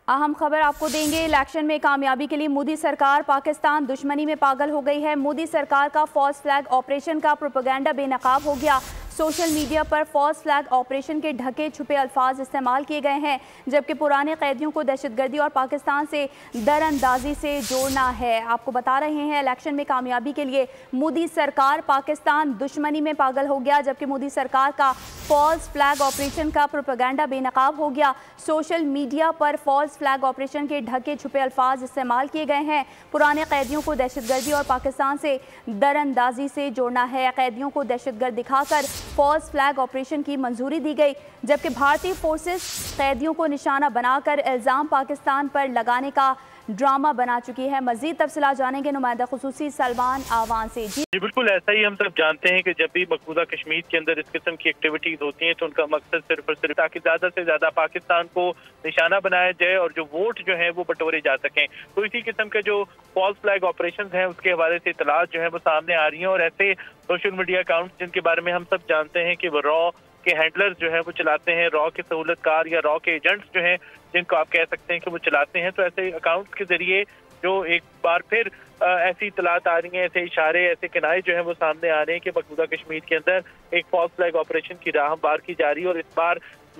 अहम खबर आपको देंगे। इलेक्शन में कामयाबी के लिए मोदी सरकार पाकिस्तान दुश्मनी में पागल हो गई है। मोदी सरकार का फॉल्स फ्लैग ऑपरेशन का प्रोपेगेंडा बेनकाब हो गया। सोशल मीडिया पर फॉल्स फ्लैग ऑपरेशन के ढके छुपे अल्फाज इस्तेमाल किए गए हैं, जबकि पुराने कैदियों को दहशतगर्दी और पाकिस्तान से दरअंदाजी से जोड़ना है। आपको बता रहे हैं, इलेक्शन में कामयाबी के लिए मोदी सरकार पाकिस्तान दुश्मनी में पागल हो गया, जबकि मोदी सरकार का फॉल्स फ्लैग ऑपरेशन का प्रोपेगेंडा बेनकाब हो गया। सोशल मीडिया पर फॉल्स फ्लैग ऑपरेशन के ढके छुपे अल्फाज इस्तेमाल किए गए हैं। पुराने कैदियों को दहशतगर्दी और पाकिस्तान से दरअंदाजी से जोड़ना है। कैदियों को दहशतगर्द दिखाकर फॉल्स फ्लैग ऑपरेशन की मंजूरी दी गई, जबकि भारतीय फोर्सेस कैदियों को निशाना बनाकर इल्जाम पाकिस्तान पर लगाने का ड्रामा बना चुकी है। मजीद तफसीलात जानेंगे नुमाइंदा खुसूसी सलमान आवान से। जी बिल्कुल ऐसा ही हम सब जानते हैं कि जब भी मकबूजा कश्मीर के अंदर इस किस्म की एक्टिविटीज होती हैं तो उनका मकसद सिर्फ और सिर्फ ताकि ज्यादा से ज्यादा पाकिस्तान को निशाना बनाया जाए और जो वोट जो है वो बटोरे जा सकें। तो इसी किस्म के जो फॉल्स फ्लैग ऑपरेशन हैं उसके हवाले से इतलात जो है वो सामने आ रही हैं और ऐसे सोशल मीडिया अकाउंट जिनके बारे में हम सब जानते हैं कि वो रॉ के हैंडलर्स जो है वो चलाते हैं, रॉ के सहूलतकार या रॉ के एजेंट्स जो हैं जिनको आप कह सकते हैं कि वो चलाते हैं। तो ऐसे अकाउंट्स के जरिए जो एक बार फिर ऐसी इतलात आ रही हैं, ऐसे इशारे, ऐसे किनारे जो है वो सामने आ रहे हैं कि मकबूजा कश्मीर के अंदर एक फॉल्स फ्लैग ऑपरेशन की राह हमवार की जा रही है और इस बार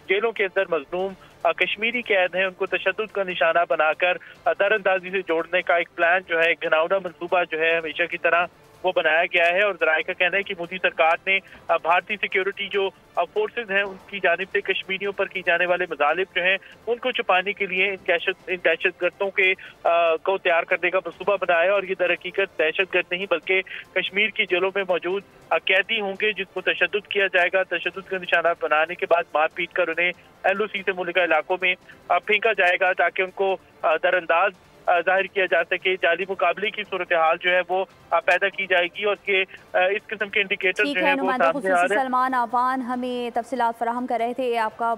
जेलों के अंदर मजलूम कश्मीरी कैद हैं उनको तशद्दुद का निशाना बनाकर दरअंदाजी से जोड़ने का एक प्लान जो है, एक घिनौना मंसूबा जो है हमेशा की तरह वो बनाया गया है। और जराये का कहना है कि मोदी सरकार ने भारतीय सिक्योरिटी जो फोर्सेज हैं उनकी जानिब से कश्मीरियों पर की जाने वाले मजालिब जो हैं उनको छुपाने के लिए इन दहशतगर्दों के को तैयार करने का मंसूबा बनाया। और ये दर हकीकत दहशतगर्द नहीं बल्कि कश्मीर की जेलों में मौजूद कैदी होंगे जिनको तशद्दुद किया जाएगा। तशद्दुद का निशाना बनाने के बाद मारपीट कर उन्हें LOC से मुल्का इलाकों में फेंका जाएगा ताकि उनको दरअंदाज जाहिर किया जा सके। जाली मुकाबले की सूरत हाल जो है वो पैदा की जाएगी और के इस किस्म के इंडिकेटर जो है वो सामने आ रहे हैं। सलमान आवान हमें तफसीलात फराहम कर रहे थे। आपका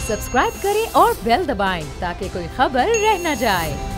सब्सक्राइब करें और बेल दबाएं ताकि कोई खबर रह न जाए।